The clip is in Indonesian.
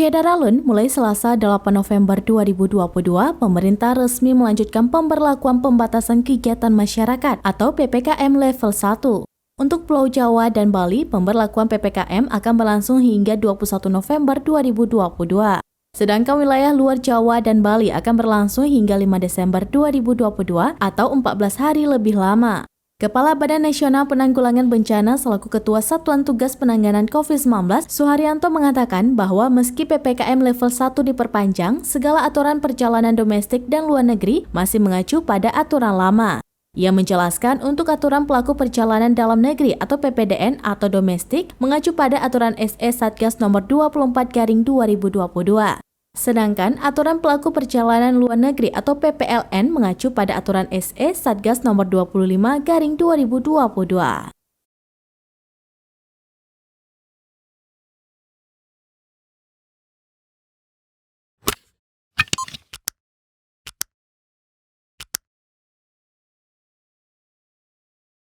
Syedaralun, mulai Selasa 8 November 2022, pemerintah resmi melanjutkan pemberlakuan pembatasan kegiatan masyarakat atau PPKM level 1. Untuk Pulau Jawa dan Bali, pemberlakuan PPKM akan berlangsung hingga 21 November 2022. Sedangkan wilayah luar Jawa dan Bali akan berlangsung hingga 5 Desember 2022 atau 14 hari lebih lama. Kepala Badan Nasional Penanggulangan Bencana selaku Ketua Satuan Tugas Penanganan COVID-19, Suharyanto mengatakan bahwa meski PPKM level 1 diperpanjang, segala aturan perjalanan domestik dan luar negeri masih mengacu pada aturan lama. Ia menjelaskan untuk aturan pelaku perjalanan dalam negeri atau PPDN atau domestik mengacu pada aturan SE Satgas nomor 24/2022. Sedangkan aturan pelaku perjalanan luar negeri atau PPLN mengacu pada aturan SE Satgas nomor 25/2022.